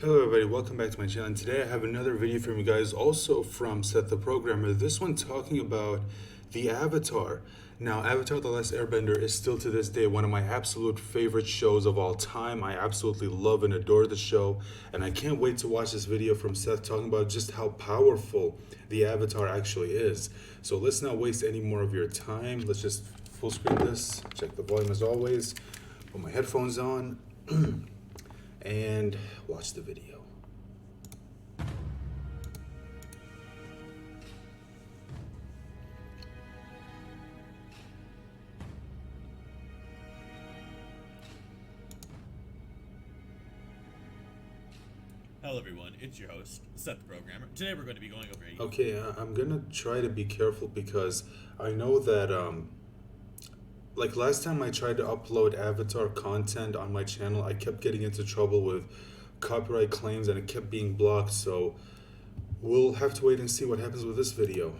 Hello everybody, welcome back to my channel. And today I have another video from you guys, also from SethTheProgrammer. This one talking about the Avatar. Now, Avatar The Last Airbender is still to this day one of my absolute favorite shows of all time. I absolutely love and adore the show, and I can't wait to watch this video from Seth talking about just how powerful the Avatar actually is. So let's not waste any more of your time. Let's just full screen this, check the volume as always, put my headphones on, and watch the video. Hello everyone, it's your host, SethTheProgrammer. Today we're going to be going over a... Okay, I'm gonna try to be careful because I know that, like last time I tried to upload Avatar content on my channel, I kept getting into trouble with copyright claims and it kept being blocked, so we'll have to wait and see what happens with this video.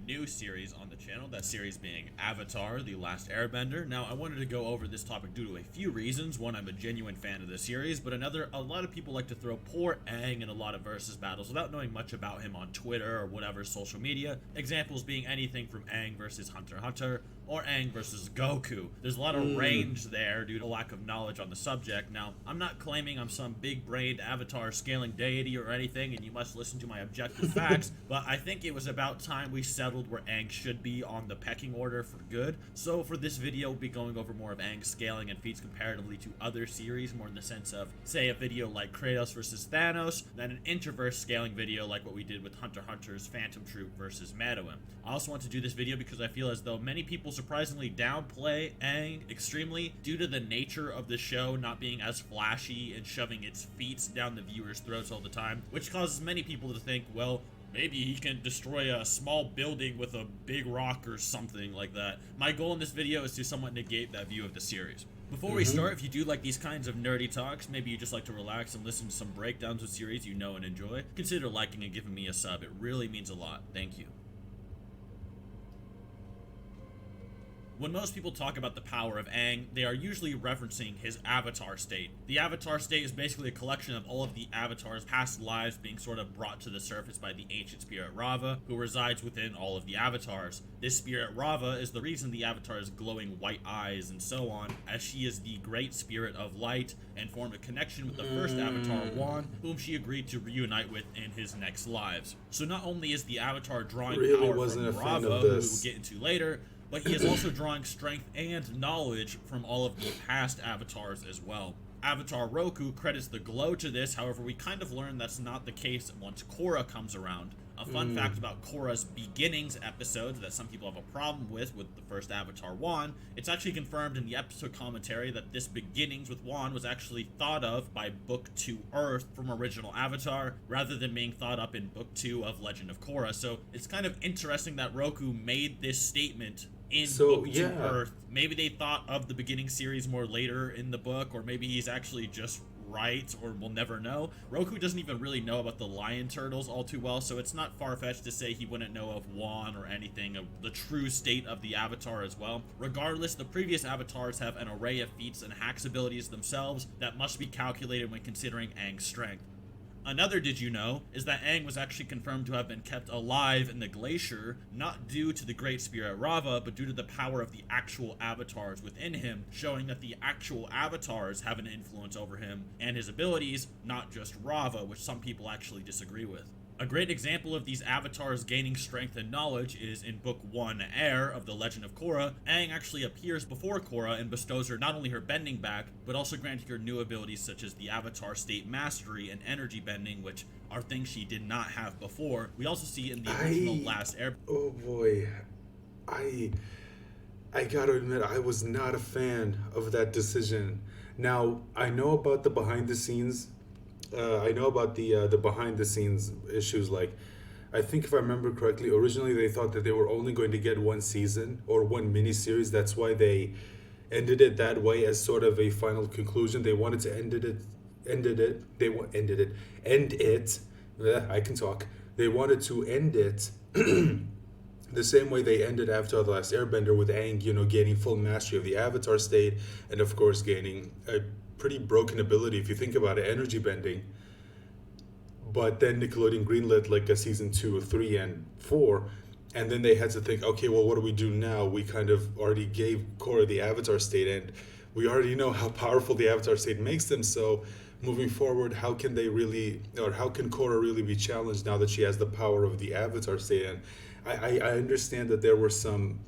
new series on the channel, that series being Avatar The Last Airbender. Now, I wanted to go over this topic due to a few reasons. One, I'm a genuine fan of the series, but another, a lot of people like to throw poor Aang in a lot of versus battles without knowing much about him on Twitter or whatever social media. Examples being anything from Aang versus Hunter x Hunter or Aang versus Goku. There's a lot of range there due to lack of knowledge on the subject. Now, I'm not claiming I'm some big-brained Avatar scaling deity or anything, and you must listen to my objective facts, but I think it was about time we settled where Aang should be on the pecking order for good. So for this video, we'll be going over more of Aang's scaling and feats comparatively to other series, more in the sense of, say, a video like Kratos versus Thanos, than an interverse scaling video like what we did with Hunter x Hunter's Phantom Troop versus Meruem. I also want to do this video because I feel as though many people surprisingly downplay Aang extremely due to the nature of the show not being as flashy and shoving its feats down the viewers' throats all the time, which causes many people to think, well, maybe he can destroy a small building with a big rock or something like that. My goal in this video is to somewhat negate that view of the series. Before we start, if you do like these kinds of nerdy talks, maybe you just like to relax and listen to some breakdowns of series you know and enjoy, consider liking and giving me a sub. It really means a lot. Thank you. When most people talk about the power of Aang, they are usually referencing his avatar state. The avatar state is basically a collection of all of the avatar's past lives being sort of brought to the surface by the ancient spirit Rava, who resides within all of the avatars. This spirit Rava is the reason the avatar has glowing white eyes and so on, as she is the great spirit of light and formed a connection with the first avatar Wan, whom she agreed to reunite with in his next lives. So not only is the avatar drawing power from Rava, who we will get into later, but he is also drawing strength and knowledge from all of the past avatars as well. Avatar Roku credits the glow to this, however we kind of learn that's not the case once Korra comes around. A fun fact about Korra's beginnings episode that some people have a problem with the first Avatar Wan, it's actually confirmed in the episode commentary that this beginnings with Wan was actually thought of by Book 2 Earth from original Avatar, rather than being thought up in Book 2 of Legend of Korra. So it's kind of interesting that Roku made this statement in Book 2 Earth. Maybe they thought of the beginning series more later in the book, or maybe he's actually just right, or we'll never know. Roku doesn't even really know about the lion turtles all too well, so it's not far-fetched to say he wouldn't know of Wan or anything of the true state of the avatar as well. Regardless, the previous avatars have an array of feats and hacks abilities themselves that must be calculated when considering Aang's strength. Another did you know is that Aang was actually confirmed to have been kept alive in the glacier, not due to the great spirit Rava, but due to the power of the actual avatars within him, showing that the actual avatars have an influence over him and his abilities, not just Rava, which some people actually disagree with. A great example of these avatars gaining strength and knowledge is in Book 1 Air of the Legend of Korra. Aang actually appears before Korra and bestows her not only her bending back, but also granting her new abilities such as the Avatar State Mastery and Energy Bending, which are things she did not have before. We also see in the original Last Air... Oh boy, I gotta admit, I was not a fan of that decision. Now, I know about the behind the scenes I know about the behind the scenes issues. Like, I think if I remember correctly, originally they thought that they were only going to get one season or one mini-series. That's why they ended it that way as sort of a final conclusion. They wanted to end it. I can talk. They wanted to end it the same way they ended Avatar The Last Airbender with Aang, gaining full mastery of the Avatar state, and of course gaining a pretty broken ability, if you think about it, energy bending. but then Nickelodeon greenlit like a season 2, 3, and 4, and then they had to think, okay, well, what do we do now? We kind of already gave Korra the Avatar state, and we already know how powerful the Avatar state makes them. So moving forward, how can they really, or how can Korra really be challenged now that she has the power of the Avatar state? And I understand that there were some.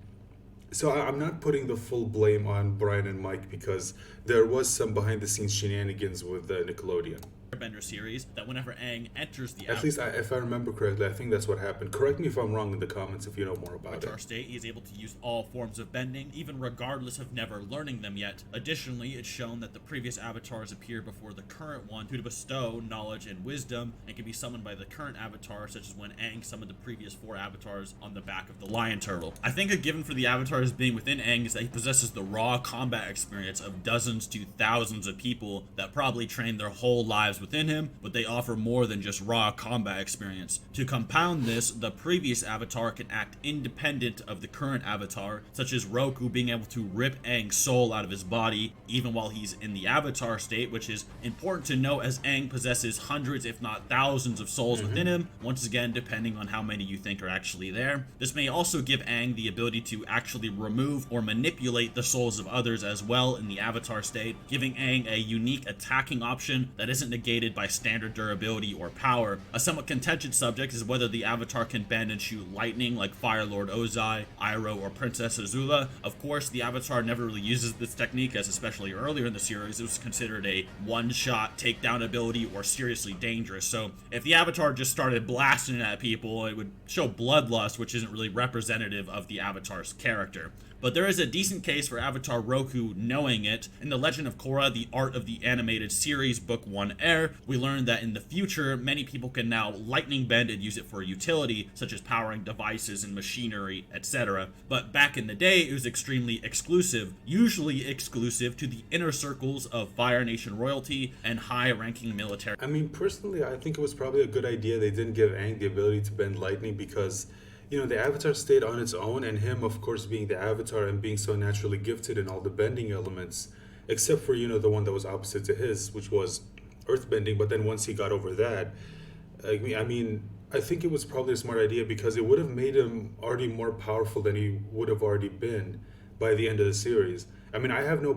So I'm not putting the full blame on Brian and Mike, because there was some behind the scenes shenanigans with Nickelodeon. Airbender series, that whenever Aang enters the At least, if I remember correctly, I think that's what happened. Correct me if I'm wrong in the comments if you know more about Avatar it. state, he is able to use all forms of bending, even regardless of never learning them yet. Additionally, it's shown that the previous avatars appear before the current one to bestow knowledge and wisdom, and can be summoned by the current avatar, such as when Aang summoned the previous 4 avatars on the back of the lion turtle. I think a given for the avatars being within Aang is that he possesses the raw combat experience of dozens to thousands of people that probably trained their whole lives within him, but they offer more than just raw combat experience. To compound this, the previous avatar can act independent of the current avatar, such as Roku being able to rip Aang's soul out of his body even while he's in the avatar state, which is important to note as Aang possesses hundreds if not thousands of souls within him, once again depending on how many you think are actually there. This may also give Aang the ability to actually remove or manipulate the souls of others as well in the avatar state, giving Aang a unique attacking option that isn't negated by standard durability or power. A somewhat contentious subject is whether the avatar can bend and shoot lightning like Fire Lord Ozai, Iroh, or Princess Azula. Of course, the avatar never really uses this technique, as especially earlier in the series it was considered a one-shot takedown ability or seriously dangerous. So if the avatar just started blasting at people, it would show bloodlust, which isn't really representative of the avatar's character. But there is a decent case for Avatar Roku knowing it. In The Legend of Korra, The Art of the Animated Series, Book 1 Air, we learned that in the future, many people can now lightning bend and use it for utility, such as powering devices and machinery, etc. But back in the day, it was extremely exclusive, usually exclusive to the inner circles of Fire Nation royalty and high-ranking military. I mean, personally, I think it was probably a good idea they didn't give Aang the ability to bend lightning, because the Avatar state on its own, and him, of course, being the Avatar and being so naturally gifted in all the bending elements, except for, the one that was opposite to his, which was earthbending. But then once he got over that, I think it was probably a smart idea, because it would have made him already more powerful than he would have already been by the end of the series. I mean, I have no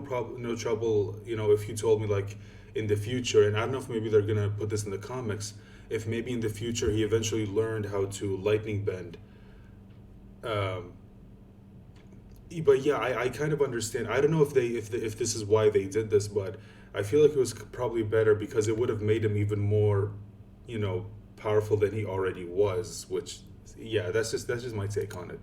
trouble, if you told me, like, in the future, and I don't know if maybe they're going to put this in the comics, if maybe in the future he eventually learned how to lightning bend. But yeah, I kind of understand. I don't know if this is why they did this, but I feel like it was probably better, because it would have made him even more, powerful than he already was. Which, yeah, that's just my take on it.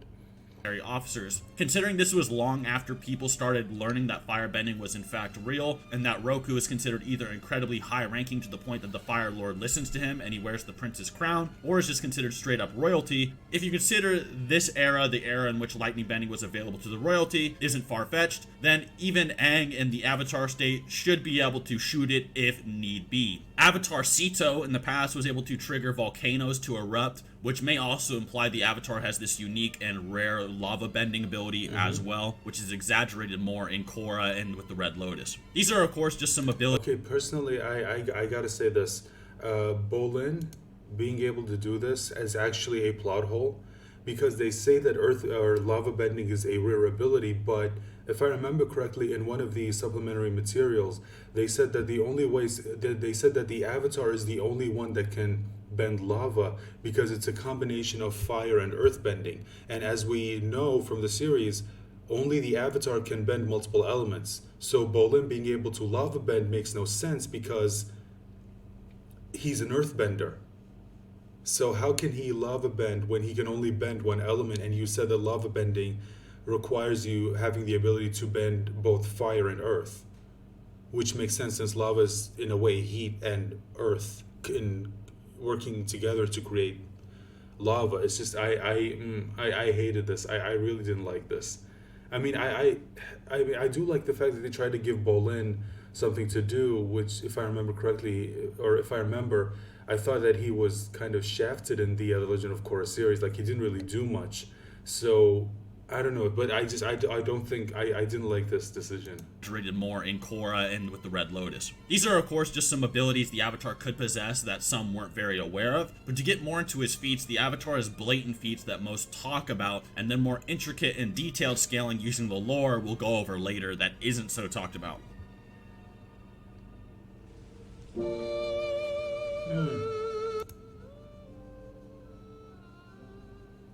Officers. Considering this was long after people started learning that firebending was in fact real, and that Roku is considered either incredibly high ranking to the point that the Fire Lord listens to him and he wears the prince's crown, or is just considered straight up royalty. If you consider this era the era in which lightning bending was available to the royalty isn't far-fetched, then even Aang in the Avatar state should be able to shoot it if need be. Avatar Sito in the past was able to trigger volcanoes to erupt, which may also imply the Avatar has this unique and rare lava bending ability as well, which is exaggerated more in Korra and with the Red Lotus. These are, of course, just some abilities. Okay, personally, I gotta say this. Bolin being able to do this is actually a plot hole, because they say that earth or lava bending is a rare ability, but if I remember correctly, in one of the supplementary materials, they said that the Avatar is the only one that can bend lava, because it's a combination of fire and earth bending. And as we know from the series, only the Avatar can bend multiple elements. So Bolin being able to lava bend makes no sense, because he's an earthbender. So how can he lava bend when he can only bend one element? And you said that lava bending requires you having the ability to bend both fire and earth, which makes sense, since lava is in a way heat and earth in working together to create lava. It's just I hated this. I really didn't like this. I mean, I do like the fact that they tried to give Bolin something to do, which, if I remember correctly, or if I remember, I thought that he was kind of shafted in the Legend of Korra series. Like, he didn't really do much. So I don't know, but I don't think I didn't like this decision. Rated more in Korra and with the Red Lotus. These are, of course, just some abilities the Avatar could possess that some weren't very aware of, but to get more into his feats, the Avatar has blatant feats that most talk about, and then more intricate and detailed scaling using the lore we'll go over later that isn't so talked about.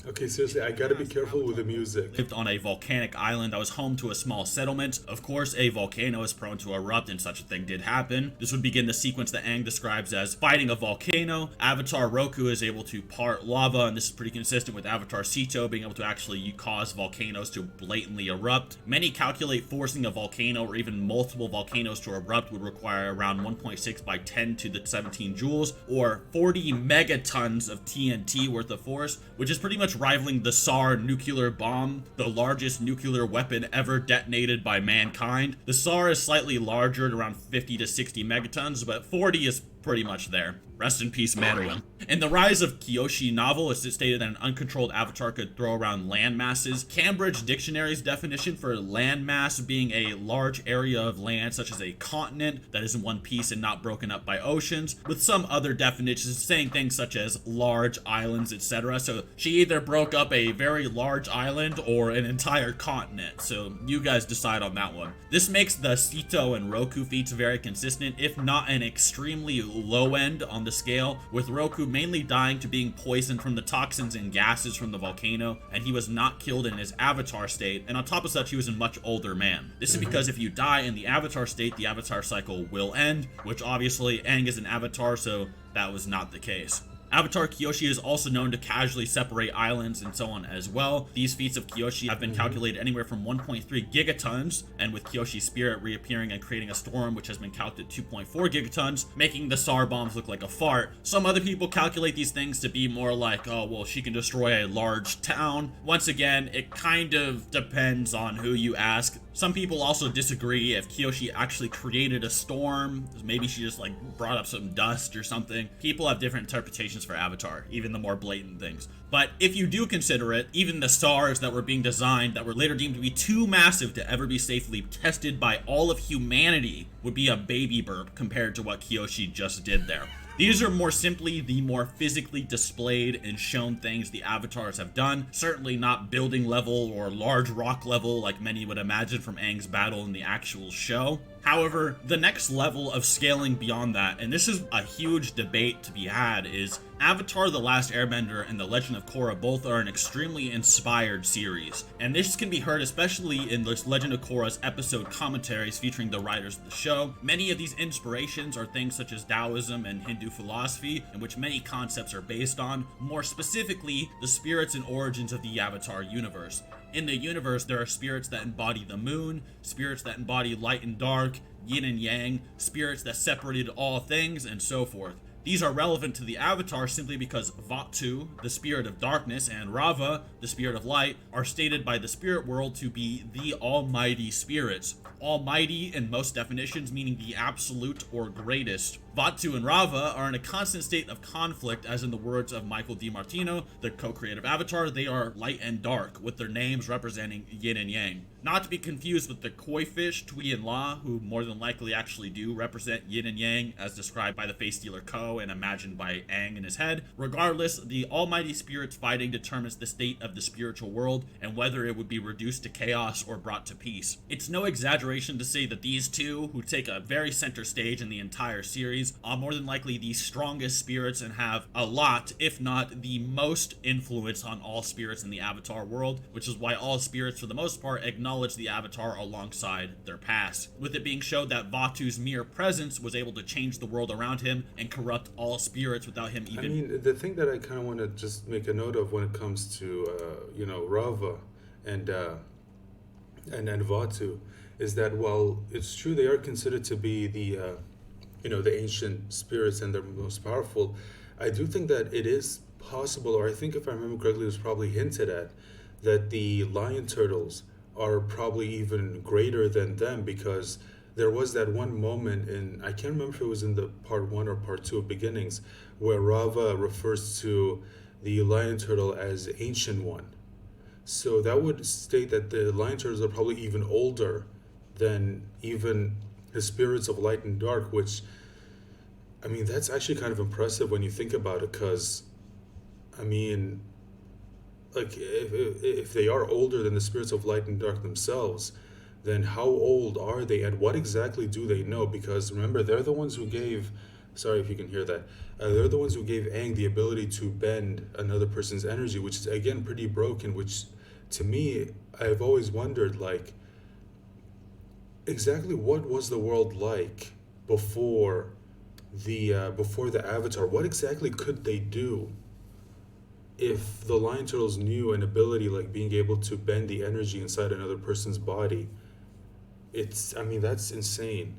Okay, seriously, I gotta be careful with the music. Lived on a volcanic island that was home to a small settlement. Of course, a volcano is prone to erupt, and such a thing did happen. This would begin the sequence that Aang describes as fighting a volcano. Avatar Roku is able to part lava, and this is pretty consistent with Avatar Sito being able to actually cause volcanoes to blatantly erupt. Many calculate forcing a volcano or even multiple volcanoes to erupt would require around 1.6 by 10 to the 17 joules, or 40 megatons of TNT worth of force, which is pretty much rivaling the SAR nuclear bomb, the largest nuclear weapon ever detonated by mankind. The SAR is slightly larger at around 50 to 60 megatons, but 40 is pretty much there. Rest in peace, Manowin. In the Rise of Kyoshi novel, it's stated that an uncontrolled avatar could throw around land masses. Cambridge Dictionary's definition for landmass being a large area of land, such as a continent that is in one piece and not broken up by oceans, with some other definitions saying things such as large islands, etc. So she either broke up a very large island or an entire continent. So you guys decide on that one. This makes the Sito and Roku feats very consistent, if not an extremely low end on the scale, with Roku mainly dying to being poisoned from the toxins and gases from the volcano, and he was not killed in his avatar state, and on top of such he was a much older man. This is because if you die in the avatar state, the avatar cycle will end, which obviously Aang is an avatar, so that was not the case. Avatar Kyoshi is also known to casually separate islands and so on as well. These feats of Kyoshi have been calculated anywhere from 1.3 gigatons, and with Kyoshi's spirit reappearing and creating a storm which has been calculated 2.4 gigatons, making the SAR bombs look like a fart. Some other people calculate these things to be more like, oh well, she can destroy a large town. Once again, it kind of depends on who you ask. Some people also disagree if Kyoshi actually created a storm. Maybe she just like brought up some dust or something. People have different interpretations for Avatar, even the more blatant things. But if you do consider it, even the stars that were being designed that were later deemed to be too massive to ever be safely tested by all of humanity would be a baby burp compared to what Kyoshi just did there. These are more simply the more physically displayed and shown things the avatars have done, certainly not building level or large rock level like many would imagine from Aang's battle in the actual show. However, the next level of scaling beyond that, and this is a huge debate to be had, is Avatar: The Last Airbender and The Legend of Korra both are an extremely inspired series, and this can be heard especially in the Legend of Korra's episode commentaries featuring the writers of the show. Many of these inspirations are things such as Taoism and Hindu philosophy, in which many concepts are based on, more specifically, the spirits and origins of the Avatar universe. In the universe, there are spirits that embody the moon, spirits that embody light and dark, yin and yang, spirits that separated all things, and so forth. These are relevant to the Avatar simply because Vatu, the spirit of darkness, and Rava, the spirit of light, are stated by the spirit world to be the almighty spirits. Almighty in most definitions meaning the absolute or greatest. Vatu and Rava are in a constant state of conflict, as in the words of Michael DiMartino, the co-creator of Avatar, they are light and dark, with their names representing yin and yang. Not to be confused with the koi fish, Tui and La, who more than likely actually do represent yin and yang, as described by the Face Stealer Ko and imagined by Aang in his head. Regardless, the almighty spirits fighting determines the state of the spiritual world, and whether it would be reduced to chaos or brought to peace. It's no exaggeration to say that these two, who take a very center stage in the entire series, are more than likely the strongest spirits and have a lot, if not the most, influence on all spirits in the Avatar world, which is why all spirits for the most part acknowledge the Avatar alongside their past, with it being shown that Vatu's mere presence was able to change the world around him and corrupt all spirits without him even... I mean, the thing that I kind of want to just make a note of when it comes to, Rava and Vatu, is that while it's true they are considered to be the ancient spirits and they're most powerful, I do think that it is possible, or I think if I remember correctly, it was probably hinted at, that the lion turtles are probably even greater than them, because there was that one moment in, I can't remember if it was in the part 1 or part 2 of Beginnings, where Rava refers to the lion turtle as Ancient One. So that would state that the lion turtles are probably even older than even the spirits of light and dark, which, I mean, that's actually kind of impressive when you think about it, because, I mean, like, if they are older than the spirits of light and dark themselves, then how old are they and what exactly do they know? Because remember, they're the ones who gave, sorry if you can hear that, they're the ones who gave Aang the ability to bend another person's energy, which is again pretty broken, which to me, I've always wondered, like, exactly what was the world like before the Avatar? What exactly could they do if the lion turtles knew an ability like being able to bend the energy inside another person's body? I mean, that's insane.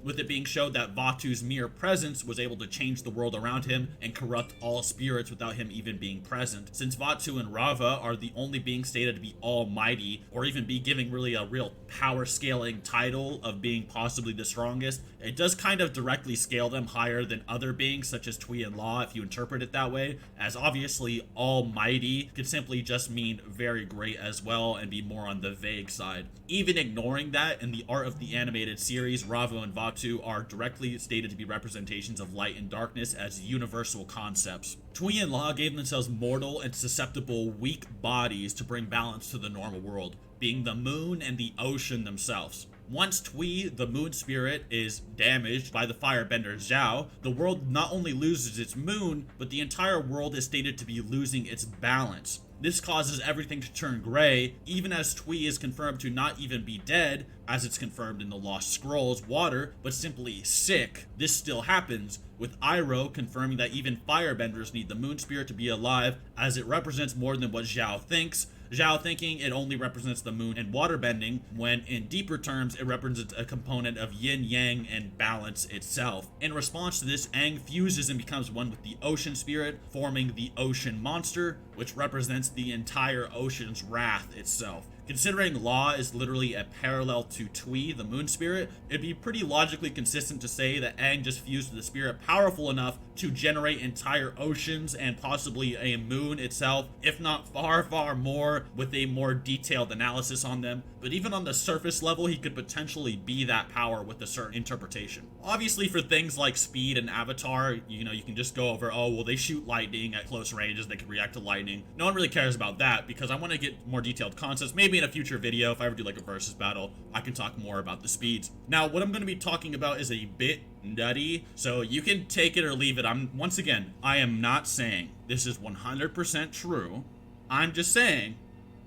With it being shown that Vatu's mere presence was able to change the world around him and corrupt all spirits without him even being present. Since Vatu and Rava are the only beings stated to be almighty, or even be giving really a real power scaling title of being possibly the strongest, it does kind of directly scale them higher than other beings such as Tui and Law if you interpret it that way, as obviously almighty could simply just mean very great as well and be more on the vague side. Even ignoring that, in the art of the animated series, Rava and Vatu are directly stated to be representations of light and darkness as universal concepts. Tui and Law gave themselves mortal and susceptible weak bodies to bring balance to the normal world, being the moon and the ocean themselves. Once Tui, the moon spirit, is damaged by the firebender Zhao, the world not only loses its moon, but the entire world is stated to be losing its balance. This causes everything to turn gray, even as Tui is confirmed to not even be dead, as it's confirmed in the Lost Scrolls, water, but simply sick. This still happens, with Iroh confirming that even firebenders need the moon spirit to be alive, as it represents more than what Zhao thinks. Zhao thinking it only represents the moon and waterbending, when in deeper terms it represents a component of yin-yang and balance itself. In response to this, Aang fuses and becomes one with the ocean spirit, forming the ocean monster, which represents the entire ocean's wrath itself. Considering Law is literally a parallel to Tui, the moon spirit, it'd be pretty logically consistent to say that Aang just fused the spirit powerful enough to generate entire oceans and possibly a moon itself, if not far, far more, with a more detailed analysis on them. But even on the surface level, he could potentially be that power with a certain interpretation. Obviously, for things like speed and Avatar, you can just go over, oh, well, they shoot lightning at close ranges, they can react to lightning. No one really cares about that, because I want to get more detailed concepts. Maybe in a future video, if I ever do like a versus battle, I can talk more about the speeds. Now, what I'm going to be talking about is a bit nutty, so you can take it or leave it. Once again, I am not saying this is 100% true. I'm just saying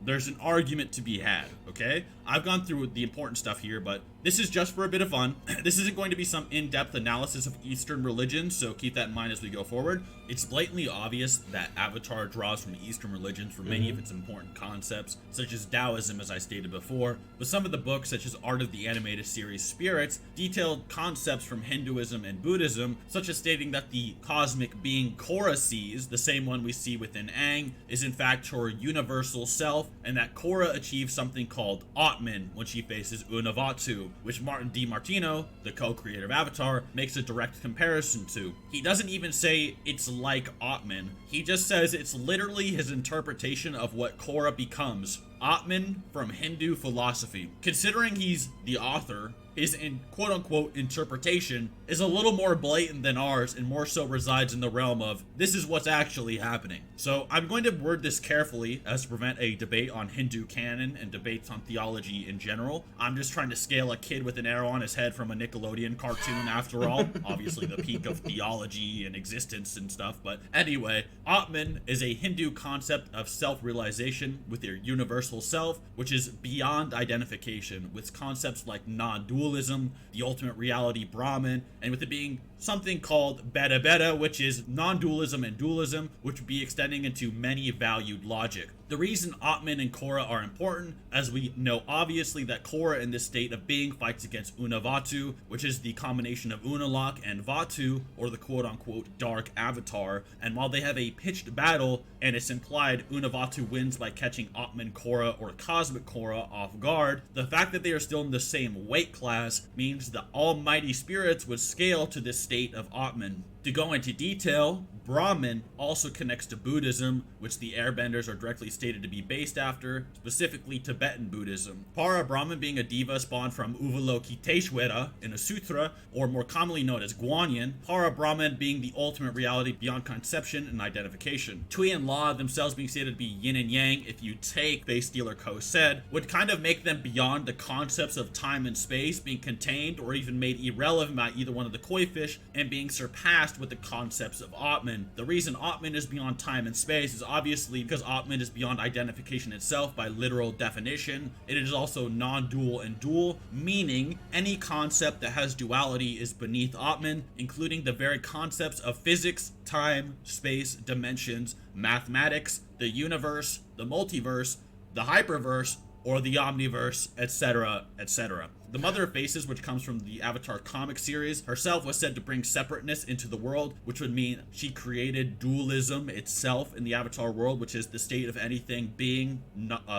there's an argument to be had, okay? I've gone through the important stuff here, but this is just for a bit of fun. This isn't going to be some in-depth analysis of Eastern religions, so keep that in mind as we go forward. It's blatantly obvious that Avatar draws from Eastern religions for many of its important concepts, such as Taoism, as I stated before, but some of the books, such as Art of the Animated Series Spirits, detailed concepts from Hinduism and Buddhism, such as stating that the cosmic being Korra sees, the same one we see within Aang, is in fact her universal self, and that Korra achieves something called Atman when she faces Unavatu, which Martin DiMartino, the co-creator of Avatar, makes a direct comparison to. He doesn't even say it's like Atman, he just says it's literally his interpretation of what Korra becomes. Atman from Hindu philosophy. Considering he's the author, his quote-unquote interpretation is a little more blatant than ours and more so resides in the realm of this is what's actually happening. So I'm going to word this carefully as to prevent a debate on Hindu canon and debates on theology in general. I'm just trying to scale a kid with an arrow on his head from a Nickelodeon cartoon after all. Obviously the peak of theology and existence and stuff, but anyway, Atman is a Hindu concept of self-realization with your universal self, which is beyond identification, with concepts like non-dualism, the ultimate reality Brahman, and with it being something called beta, which is non-dualism and dualism, which would be extending into many valued logic. The reason Atman and Korra are important, as we know obviously that Korra in this state of being fights against Unavatu, which is the combination of Unalaq and Vatu, or the quote-unquote Dark Avatar, and while they have a pitched battle, and it's implied Unavatu wins by catching Atman Korra or Cosmic Korra off guard, the fact that they are still in the same weight class means the almighty spirits would scale to this state of Atman. To go into detail, Brahman also connects to Buddhism, which the Airbenders are directly stated to be based after, specifically Tibetan Buddhism. Para Brahman being a diva spawned from Avalokiteshvara in a sutra, or more commonly known as Guanyin, Para Brahman being the ultimate reality beyond conception and identification. Tui and La themselves being stated to be yin and yang, if you take Base Dealer Co said, would kind of make them beyond the concepts of time and space being contained or even made irrelevant by either one of the koi fish, and being surpassed with the concepts of Atman. The reason Atman is beyond time and space is obviously because Atman is beyond identification itself by literal definition. It is also non-dual and dual, meaning any concept that has duality is beneath Atman, including the very concepts of physics, time, space, dimensions, mathematics, the universe, the multiverse, the hyperverse, or the omniverse, etc., etc. The Mother of Faces, which comes from the Avatar comic series, herself was said to bring separateness into the world, which would mean she created dualism itself in the Avatar world, which is the state of anything being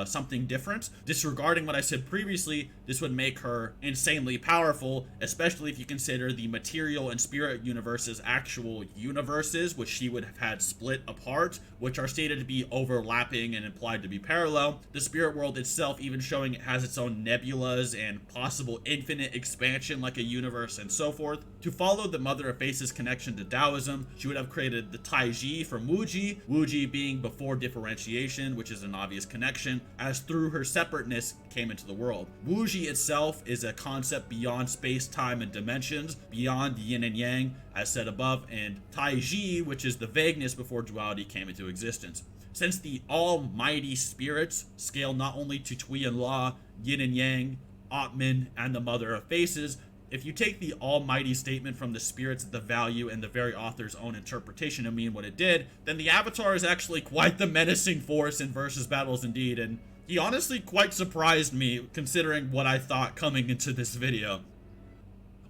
something different. Disregarding what I said previously, this would make her insanely powerful, especially if you consider the material and spirit universes actual universes, which she would have had split apart, which are stated to be overlapping and implied to be parallel. The spirit world itself even showing it has its own nebulas and possible infinite expansion like a universe and so forth. To follow the Mother of Faces connection to Taoism, she would have created the Taiji from Wuji, Wuji being before differentiation, which is an obvious connection, as through her separateness came into the world. Wuji itself is a concept beyond space, time, and dimensions, beyond yin and yang, as said above, and Taiji, which is the vagueness before duality came into existence. Since the almighty spirits scale not only to Tui and La, yin and yang, Atman, and the Mother of Faces, if you take the almighty statement from the spirits, the value, and the very author's own interpretation to mean what it did, then the Avatar is actually quite the menacing force in versus battles indeed, and he honestly quite surprised me considering what I thought coming into this video.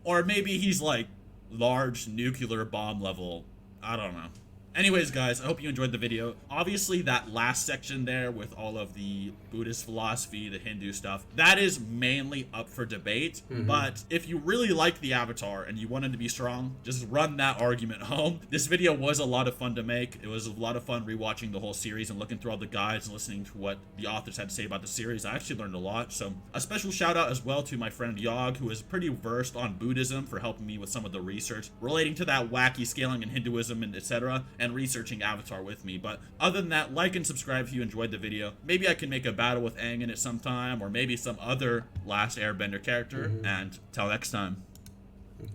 Or maybe he's like large nuclear bomb level, I don't know. Anyways, guys, I hope you enjoyed the video. Obviously, that last section there with all of the Buddhist philosophy, the Hindu stuff, that is mainly up for debate. But if you really like the Avatar and you wanted to be strong, just run that argument home. This video was a lot of fun to make. It was a lot of fun rewatching the whole series and looking through all the guides and listening to what the authors had to say about the series. I actually learned a lot. So a special shout out as well to my friend Yog, who is pretty versed on Buddhism, for helping me with some of the research relating to that wacky scaling in Hinduism and etc. and researching Avatar with me. But other than that, like and subscribe if you enjoyed the video. Maybe I can make a battle with Aang in it sometime, or maybe some other Last Airbender character. And till next time.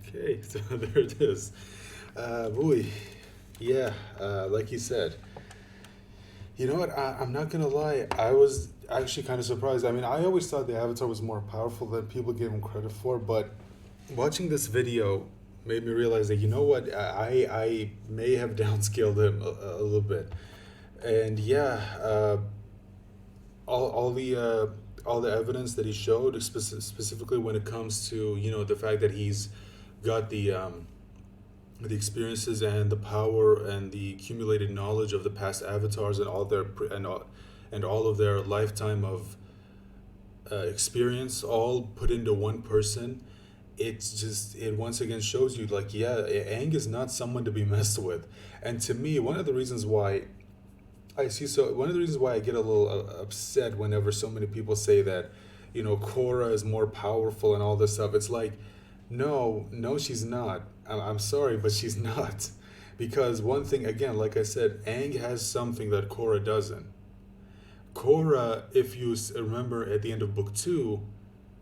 Okay, so there it is. Boy, yeah, like you said. You know what, I'm not gonna lie, I was actually kind of surprised. I mean, I always thought the Avatar was more powerful than people gave him credit for, but watching this video made me realize that, you know what, I may have downscaled him a little bit. And yeah, all the evidence that he showed, specifically when it comes to, you know, the fact that he's got the experiences and the power and the accumulated knowledge of the past avatars and all of their lifetime of experience all put into one person. It once again shows you, like, yeah, Aang is not someone to be messed with. And to me, one of the reasons why I get a little upset whenever so many people say that, you know, Korra is more powerful and all this stuff. It's like, no, she's not. I'm sorry, but she's not. Because one thing, again, like I said, Aang has something that Korra doesn't. Korra, if you remember at the end of book 2,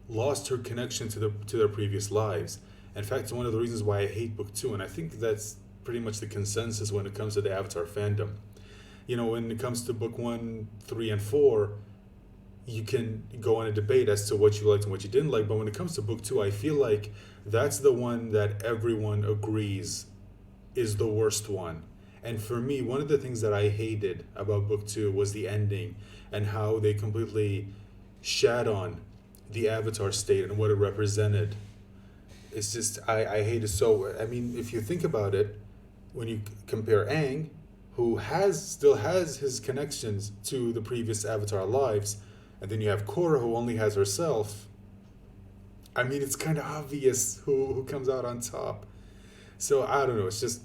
lost her connection to their previous lives. In fact, it's one of the reasons why I hate book 2, and I think that's pretty much the consensus when it comes to the Avatar fandom. You know, when it comes to book 1, 3, and 4, you can go on a debate as to what you liked and what you didn't like, but when it comes to book 2, I feel like that's the one that everyone agrees is the worst one. And for me, one of the things that I hated about book 2 was the ending and how they completely shat on the Avatar state and what it represented. It's just, I hate it so. I mean, if you think about it, when you compare Aang, who still has his connections to the previous Avatar lives, and then you have Korra, who only has herself. I mean, it's kind of obvious who comes out on top. So I don't know. It's just,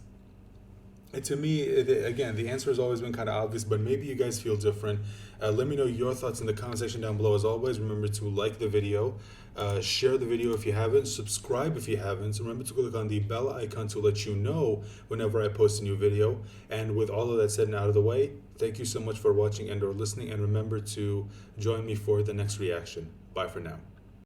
to me, again, the answer has always been kind of obvious, but maybe you guys feel different. Let me know your thoughts in the comment section down below. As always, remember to like the video, share the video if you haven't, subscribe if you haven't. Remember to click on the bell icon to let you know whenever I post a new video. And with all of that said and out of the way, thank you so much for watching and or listening. And remember to join me for the next reaction. Bye for now.